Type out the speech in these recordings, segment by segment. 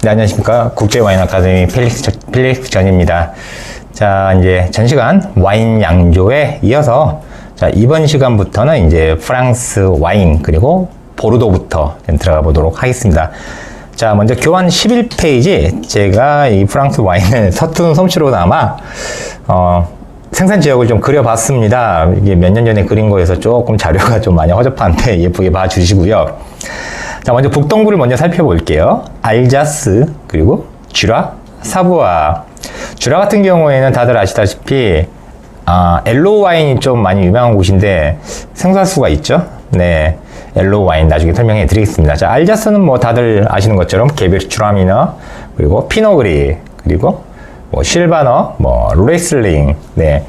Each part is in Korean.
네, 안녕하십니까. 국제와인 아카데미 펠릭스 전입니다. 자, 이제 전 시간 와인 양조에 이어서 자, 이번 시간부터는 이제 프랑스 와인 그리고 보르도부터 들어가 보도록 하겠습니다. 자, 먼저 교환 11페이지 제가 이 프랑스 와인을 서투른 솜씨로나마 생산 지역을 좀 그려봤습니다. 이게 몇 년 전에 그린 거여서 조금 자료가 좀 많이 허접한데 예쁘게 봐주시고요. 자, 먼저 북동부를 먼저 살펴볼게요. 알자스, 그리고 쥐라, 사부아. 쥐라 같은 경우에는 다들 아시다시피 엘로 와인이 좀 많이 유명한 곳인데 생산수가 있죠. 네, 엘로 와인 나중에 설명해 드리겠습니다. 자, 알자스는 뭐 다들 아시는 것처럼 게베르추라미너, 그리고 피노그리, 그리고 뭐 실바너, 뭐 루레슬링, 네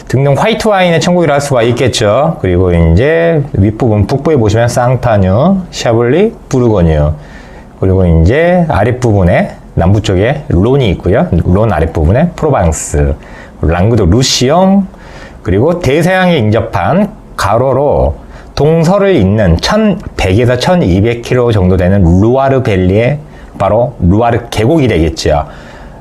등등 화이트 와인의 천국이라 할 수가 있겠죠. 그리고 이제 윗부분 북부에 보시면 쌍파뉴, 샤블리, 부르고뉴, 그리고 이제 아랫부분에 남부 쪽에 론이 있고요. 론 아랫부분에 프로방스, 랑그도 루시옹, 그리고 대서양에 인접한 가로로 동서를 잇는 1100에서 1200km 정도 되는 루아르 밸리의 바로 루아르 계곡이 되겠죠.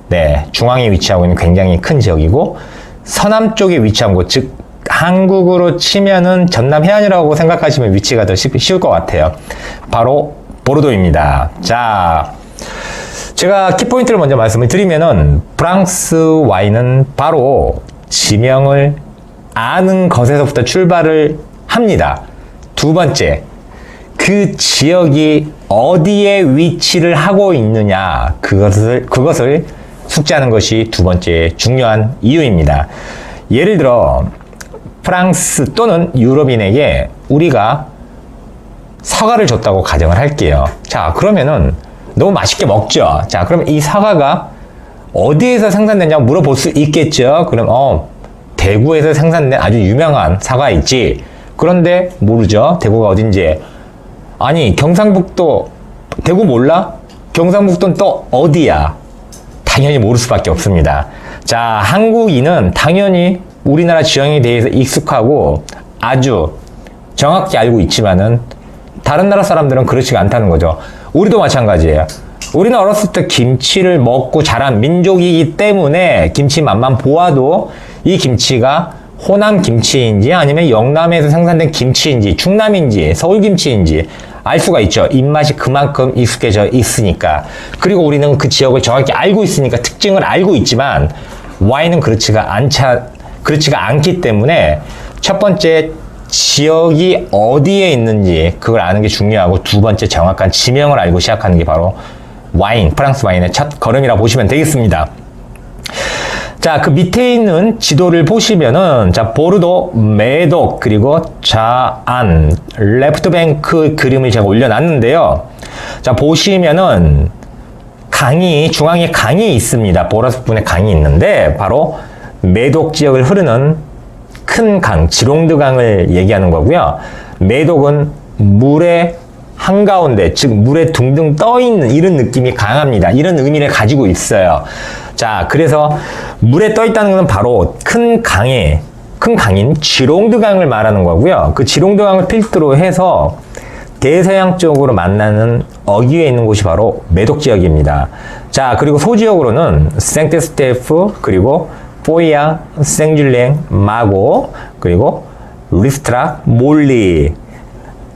네, 중앙에 위치하고 있는 굉장히 큰 지역이고 서남쪽에 위치한 곳, 즉 한국으로 치면은 전남 해안이라고 생각하시면 위치가 더 쉬울 것 같아요. 바로 보르도입니다. 자, 제가 키포인트를 먼저 말씀을 드리면은 프랑스 와인은 바로 지명을 아는 것에서부터 출발을 합니다. 두 번째, 그 지역이 어디에 위치를 하고 있느냐, 그것을 숙지하는 것이 두 번째 중요한 이유입니다. 예를 들어 프랑스 또는 유럽인에게 우리가 사과를 줬다고 가정을 할게요. 자, 그러면은 너무 맛있게 먹죠. 자, 그럼 이 사과가 어디에서 생산됐냐고 물어볼 수 있겠죠. 그럼 대구에서 생산된 아주 유명한 사과 있지. 그런데 모르죠. 대구가 어딘지. 아니, 경상북도 대구 몰라? 경상북도는 또 어디야? 당연히 모를 수밖에 없습니다. 자, 한국인은 당연히 우리나라 지형에 대해서 익숙하고 아주 정확히 알고 있지만은 다른 나라 사람들은 그렇지가 않다는 거죠. 우리도 마찬가지예요. 우리는 어렸을 때 김치를 먹고 자란 민족이기 때문에 김치 맛만 보아도 이 김치가 호남 김치인지 아니면 영남에서 생산된 김치인지 충남인지 서울 김치인지 알 수가 있죠. 입맛이 그만큼 익숙해져 있으니까. 그리고 우리는 그 지역을 정확히 알고 있으니까 특징을 알고 있지만 와인은 그렇지가 않기 때문에 첫 번째 지역이 어디에 있는지 그걸 아는 게 중요하고 두 번째 정확한 지명을 알고 시작하는 게 바로 와인, 프랑스 와인의 첫 걸음이라 보시면 되겠습니다. 자, 그 밑에 있는 지도를 보시면은, 자, 보르도, 메독, 그리고 좌안, 레프트뱅크 그림을 제가 올려놨는데요. 자, 보시면은, 중앙에 강이 있습니다. 보라색 부분에 강이 있는데, 바로 메독 지역을 흐르는 큰 강, 지롱드 강을 얘기하는 거고요. 메독은 물의 한가운데, 즉 물에 둥둥 떠있는 이런 느낌이 강합니다. 이런 의미를 가지고 있어요. 자, 그래서 물에 떠있다는 것은 바로 큰 강인 지롱드 강을 말하는 거고요. 그 지롱드 강을 필두로 해서 대서양 쪽으로 만나는 어귀에 있는 곳이 바로 메독 지역입니다. 자, 그리고 소지역으로는 생테스테프, 그리고 포이아, 생줄랭, 마고, 그리고 리스트라, 몰리,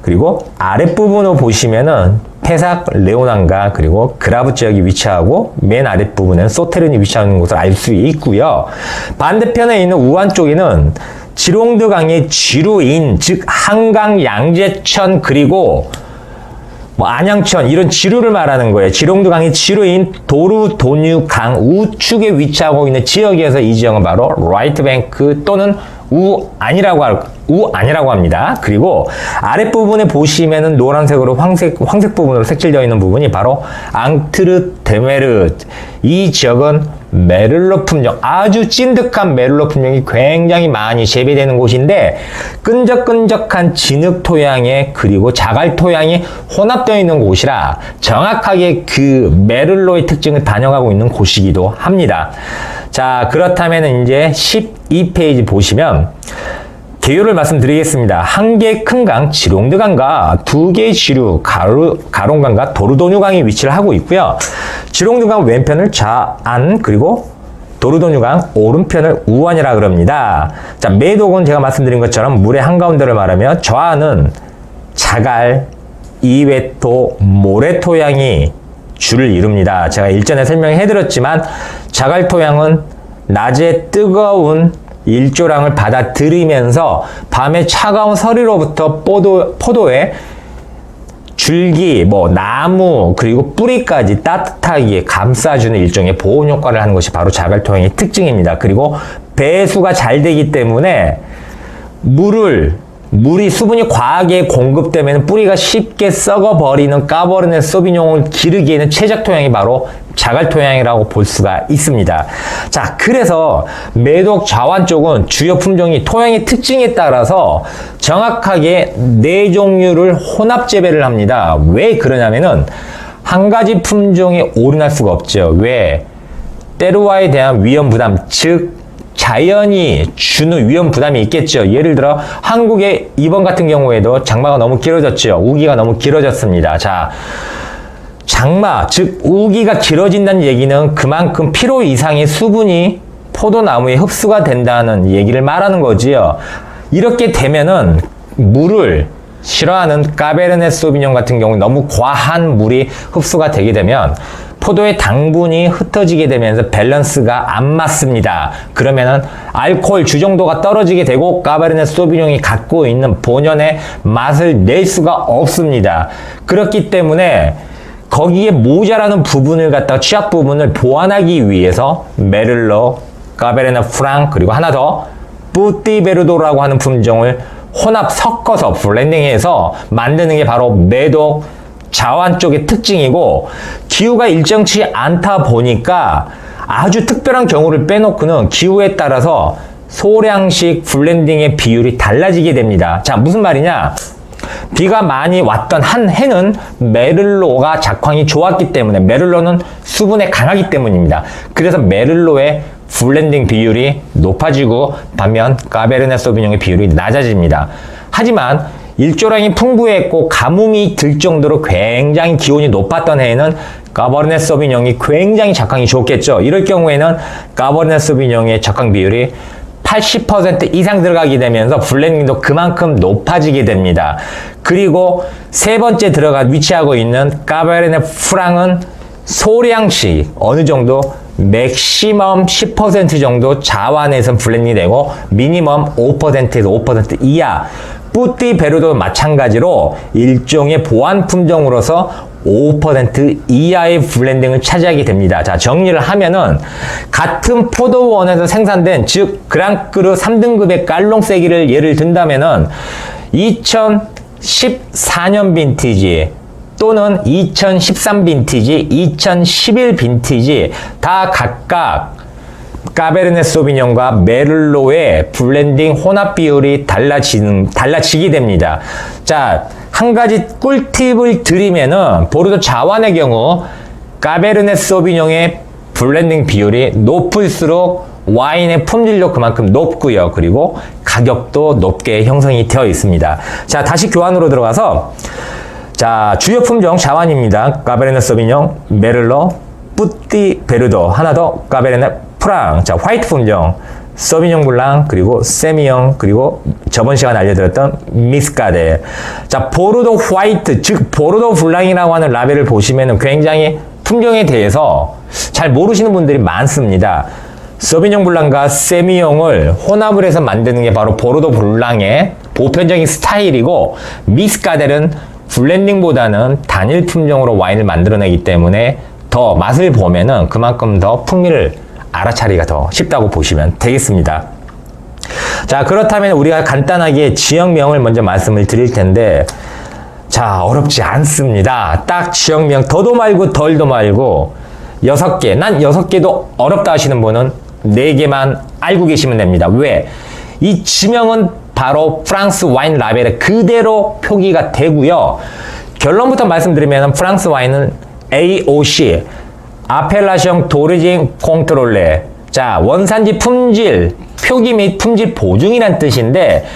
그리고 아랫부분을 보시면은 페삭, 레오난가, 그리고 그라브 지역이 위치하고 맨 아랫부분은 소테른이 위치하는 것을 알 수 있고요. 반대편에 있는 우한 쪽에는 지롱드 강의 지루인, 즉 한강 양재천 그리고 뭐 안양천 이런 지루를 말하는 거예요. 지롱드 강의 지루인 도루, 도뉴 강 우측에 위치하고 있는 지역에서 이 지역은 바로 라이트뱅크 또는 우안이라고 합니다. 그리고 아랫부분에 보시면은 노란색으로 황색 부분으로 색칠되어 있는 부분이 바로 앙트르테메르. 이 지역은 메를로 품종, 아주 찐득한 메를로 품종이 굉장히 많이 재배되는 곳인데 끈적끈적한 진흙 토양에 그리고 자갈 토양이 혼합되어 있는 곳이라 정확하게 그 메를로의 특징을 반영하고 있는 곳이기도 합니다. 자, 그렇다면 이제 12페이지 보시면 개요를 말씀드리겠습니다. 한 개 큰 강, 지롱드강과 두 개의 지류, 가롱강과 도르도뉴강이 위치를 하고 있고요. 지롱드강 왼편을 좌안, 그리고 도르도뉴강 오른편을 우안이라 그럽니다. 자, 매독은 제가 말씀드린 것처럼 물의 한가운데를 말하며 좌안은 자갈, 이외토, 모래토양이 주를 이룹니다. 제가 일전에 설명해드렸지만 자갈토양은 낮에 뜨거운 일조량을 받아들이면서 밤에 차가운 서리로부터 포도의 줄기, 나무, 그리고 뿌리까지 따뜻하게 감싸주는 일종의 보온 효과를 하는 것이 바로 자갈토양의 특징입니다. 그리고 배수가 잘 되기 때문에 물이 수분이 과하게 공급되면 뿌리가 쉽게 썩어버리는 까버르네 소비뇽을 기르기에는 최적 토양이 바로 자갈 토양이라고 볼 수가 있습니다. 자, 그래서 매독 좌완 쪽은 주요 품종이 토양의 특징에 따라서 정확하게 4종류를 혼합 재배를 합니다. 왜 그러냐면은 한 가지 품종에 올인할 수가 없죠. 왜? 때루와에 대한 위험 부담, 즉 자연이 주는 위험 부담이 있겠죠. 예를 들어 한국의 이번 같은 경우에도 장마가 너무 길어졌죠. 우기가 너무 길어졌습니다. 자, 장마, 즉 우기가 길어진다는 얘기는 그만큼 필요 이상의 수분이 포도나무에 흡수가 된다는 얘기를 말하는 거지요. 이렇게 되면은 물을 싫어하는 까베르네 소비뇽 같은 경우 너무 과한 물이 흡수가 되게 되면 포도의 당분이 흩어지게 되면서 밸런스가 안 맞습니다. 그러면은 알코올 주정도가 떨어지게 되고 까베르네 소비뇽이 갖고 있는 본연의 맛을 낼 수가 없습니다. 그렇기 때문에 거기에 모자라는 부분을 갖다가 취약 부분을 보완하기 위해서 메를로, 까베르네 프랑, 그리고 하나 더 뿌띠베르도라고 하는 품종을 혼합 섞어서 블렌딩해서 만드는 게 바로 매독 좌완 쪽의 특징이고, 기후가 일정치 않다 보니까 아주 특별한 경우를 빼놓고는 기후에 따라서 소량씩 블렌딩의 비율이 달라지게 됩니다. 자, 무슨 말이냐? 비가 많이 왔던 한 해는 메를로가 작황이 좋았기 때문에, 메를로는 수분에 강하기 때문입니다. 그래서 메를로의 블렌딩 비율이 높아지고 반면 까베르네 소비뇽의 비율이 낮아집니다. 하지만 일조량이 풍부했고 가뭄이 들 정도로 굉장히 기온이 높았던 해에는 까버르네 소비뇽이 굉장히 작황이 좋겠죠. 이럴 경우에는 까버르네 소비뇽의 작황 비율이 80% 이상 들어가게 되면서 블렌딩도 그만큼 높아지게 됩니다. 그리고 세 번째 위치하고 있는 까베르네 프랑은 소량씩 어느 정도 맥시멈 10% 정도 자완에선 블렌딩이 되고 미니멈 5%에서 5% 이하, 뿌띠베르도 마찬가지로 일종의 보완 품종으로서 5% 이하의 블렌딩을 차지하게 됩니다. 자, 정리를 하면은 같은 포도원에서 생산된, 즉 그랑크르 3등급의 깔롱세기를 예를 든다면은 2014년 빈티지 또는 2013 빈티지, 2011 빈티지 다 각각 까베르네 소비뇽과 메를로의 블렌딩 혼합 비율이 달라지게 됩니다. 자, 한 가지 꿀팁을 드리면은 보르도 좌완의 경우 까베르네 소비뇽의 블렌딩 비율이 높을수록 와인의 품질도 그만큼 높고요. 그리고 가격도 높게 형성이 되어 있습니다. 자, 다시 교환으로 들어가서, 자, 주요 품종 좌완입니다. 까베르네 소비뇽, 메를로, 뿌띠베르도, 하나 더 까베르네 프랑. 자, 화이트 품종 소비뇽 블랑, 그리고 세미뇽, 그리고 저번 시간에 알려드렸던 미스카데. 자, 보르도 화이트, 즉 보르도 블랑이라고 하는 라벨을 보시면은 굉장히 품종에 대해서 잘 모르시는 분들이 많습니다. 소비뇽 블랑과 세미뇽을 혼합을 해서 만드는 게 바로 보르도 블랑의 보편적인 스타일이고, 미스카델은 블렌딩보다는 단일 품종으로 와인을 만들어내기 때문에 더 맛을 보면은 그만큼 더 풍미를 알아차리기가 더 쉽다고 보시면 되겠습니다. 자, 그렇다면 우리가 간단하게 지역명을 먼저 말씀을 드릴 텐데, 자, 어렵지 않습니다. 딱 지역명 더도 말고 덜도 말고 6개, 난 6개도 어렵다 하시는 분은 4개만 알고 계시면 됩니다. 왜? 이 지명은 바로 프랑스 와인 라벨에 그대로 표기가 되고요. 결론부터 말씀드리면 프랑스 와인은 AOC, 아펠라숑 도르징 콩트롤레, 자, 원산지 품질, 표기 및 품질 보증이란 뜻인데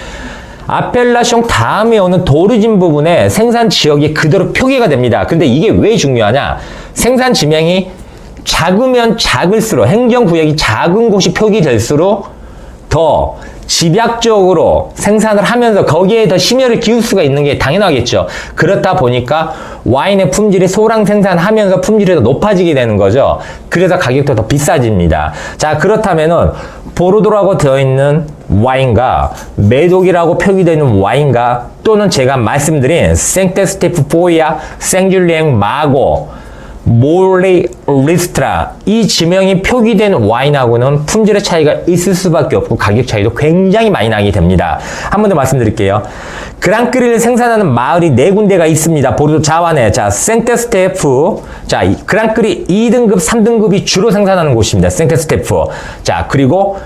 아펠라숑 다음에 오는 도르진 부분에 생산 지역이 그대로 표기가 됩니다. 근데 이게 왜 중요하냐? 생산 지명이 작으면 작을수록, 행정구역이 작은 곳이 표기될수록 더 집약적으로 생산을 하면서 거기에 더 심혈을 기울 수가 있는 게 당연하겠죠. 그렇다 보니까 와인의 품질이 소량 생산하면서 품질이 더 높아지게 되는 거죠. 그래서 가격도 더 비싸집니다. 자, 그렇다면은 보르도라고 되어 있는 와인과 메독이라고 표기되어 있는 와인과 또는 제가 말씀드린 생테스테프 포이아, 생줄리엥 마고, 몰리 리스트라 이 지명이 표기된 와인하고는 품질의 차이가 있을 수밖에 없고 가격 차이도 굉장히 많이 나게 됩니다. 한 번 더 말씀드릴게요. 그랑크리를 생산하는 마을이 4군데가 있습니다. 보르도 자완에. 자, 생테스테프. 자, 그랑크리 2등급, 3등급이 주로 생산하는 곳입니다. 생테스테프. 자, 그리고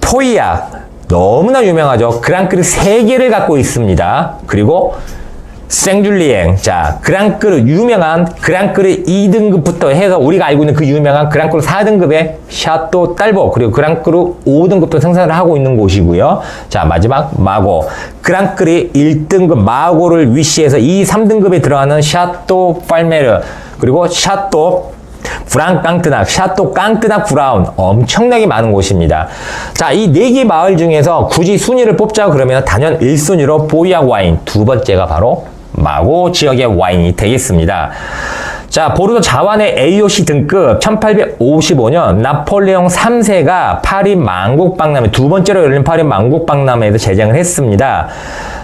포이아. 너무나 유명하죠. 그랑크리 3개를 갖고 있습니다. 그리고 생줄리엥. 자, 그랑크르, 유명한 그랑크르 2등급부터 해서 우리가 알고 있는 그 유명한 그랑크르 4등급의 샤또 딸보, 그리고 그랑크르 5등급도 생산을 하고 있는 곳이고요. 자, 마지막 마고. 그랑크르 1등급 마고를 위시해서 이 3등급에 들어가는 샤또 팔메르, 그리고 샤또 브랑 깡뜨낙, 샤또 깡뜨낙 브라운, 엄청나게 많은 곳입니다. 자, 이 4개 마을 중에서 굳이 순위를 뽑자 그러면 단연 1순위로 보이아 와인, 두 번째가 바로 마고 지역의 와인이 되겠습니다. 자, 보르도 자완의 AOC 등급 1855년 나폴레옹 3세가 파리 만국박람회, 두 번째로 열린 파리 만국박람회에서 제정을 했습니다.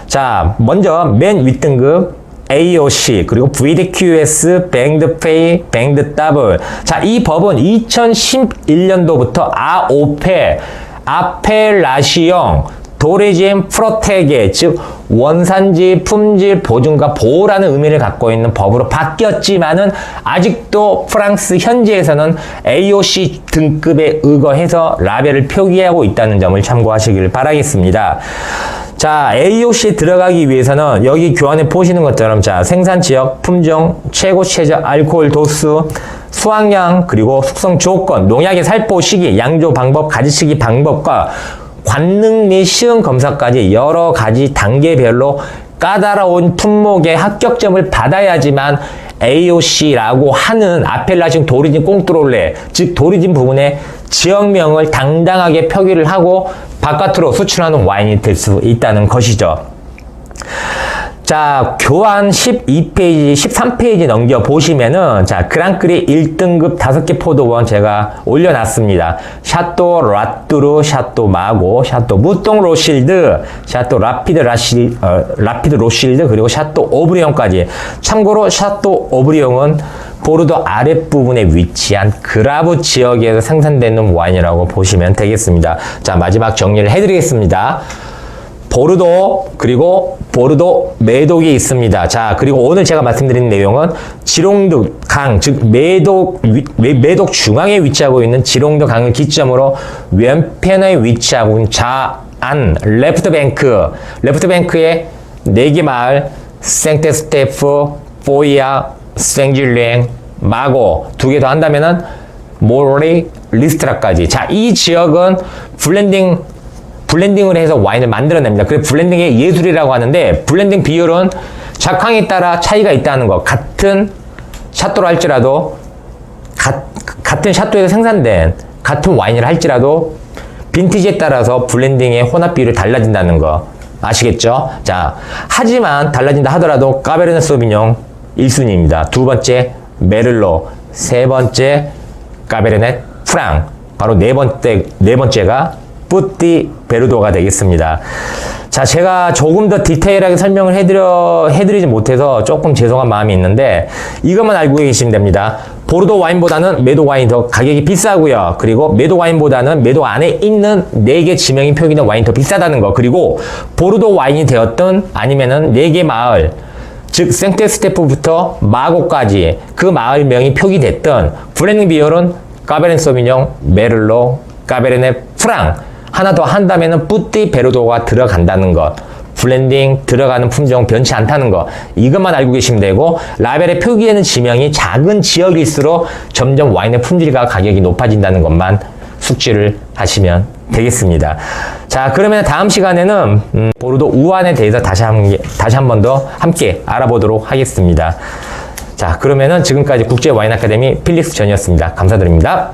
자, 먼저 맨 윗등급 AOC, 그리고 VDQS, 뱅드페이, 뱅드더블. 자, 이 법은 2011년도부터 아오페, 아펠라시옹, 도레지엠 프로테게, 즉 원산지 품질 보증과 보호라는 의미를 갖고 있는 법으로 바뀌었지만은 아직도 프랑스 현지에서는 AOC 등급에 의거해서 라벨을 표기하고 있다는 점을 참고하시길 바라겠습니다. 자, AOC에 들어가기 위해서는 여기 교환에 보시는 것처럼 자, 생산 지역, 품종, 최고 최저 알코올 도수, 수확량, 그리고 숙성 조건, 농약의 살포 시기, 양조 방법, 가지치기 방법과 관능 및 시험 검사까지 여러 가지 단계별로 까다로운 품목의 합격점을 받아야지만 AOC라고 하는 아펠라싱 도리진 꽁트롤레, 즉 도리진 부분에 지역명을 당당하게 표기를 하고 바깥으로 수출하는 와인이 될 수 있다는 것이죠. 자, 교환 12페이지, 13페이지 넘겨보시면은, 자, 그랑크리 1등급 5개 포도원 제가 올려놨습니다. 샤또 라뚜르, 샤또 마고, 샤또 무똥 로실드, 샤또 라피드 로실드, 그리고 샤또 오브리옹까지. 참고로 샤또 오브리옹은 보르도 아랫부분에 위치한 그라브 지역에서 생산되는 와인이라고 보시면 되겠습니다. 자, 마지막 정리를 해드리겠습니다. 보르도, 그리고 보르도 메독이 있습니다. 자, 그리고 오늘 제가 말씀드린 내용은 지롱드 강, 즉 메독 중앙에 위치하고 있는 지롱드 강을 기점으로 왼편에 위치하고 있는 좌안 레프트뱅크의 4개 마을 생테스테프, 포이아, 생줄리엥, 마고 2개 더 한다면은 몰리 리스트라까지. 자, 이 지역은 블렌딩을 해서 와인을 만들어냅니다. 그래서 블렌딩의 예술이라고 하는데 블렌딩 비율은 작황에 따라 차이가 있다는 거. 같은 샤또로 할지라도 같은 샤또에서 생산된 같은 와인을 할지라도 빈티지에 따라서 블렌딩의 혼합 비율이 달라진다는 거 아시겠죠? 자, 하지만 달라진다 하더라도 까베르네 소비뇽 1순위입니다. 두 번째 메를로, 세 번째 까베르네 프랑, 바로 네 번째가 뿌띠 베르도가 되겠습니다. 자, 제가 조금 더 디테일하게 설명을 해드리지 못해서 조금 죄송한 마음이 있는데 이것만 알고 계시면 됩니다. 보르도 와인보다는 메독 와인이 더 가격이 비싸고요. 그리고 메독 와인보다는 메독 안에 있는 4개 지명이 표기된 와인이 더 비싸다는 거. 그리고 보르도 와인이 되었든 아니면은 4개 마을, 즉 생테스테프부터 마고까지 그 마을명이 표기됐던 블렌딩 비율은 까베르네 소비뇽, 메를로, 까베르네 프랑, 하나 더 한다면은 뿌띠 베르도가 들어간다는 것, 블렌딩 들어가는 품종 변치 않다는 것, 이것만 알고 계시면 되고, 라벨에 표기되는 지명이 작은 지역일수록 점점 와인의 품질과 가격이 높아진다는 것만 숙지를 하시면 되겠습니다. 자, 그러면 다음 시간에는 보르도 우완에 대해서 다시 한 번 더 함께 알아보도록 하겠습니다. 자, 그러면은 지금까지 국제 와인 아카데미 필릭스 전이었습니다. 감사드립니다.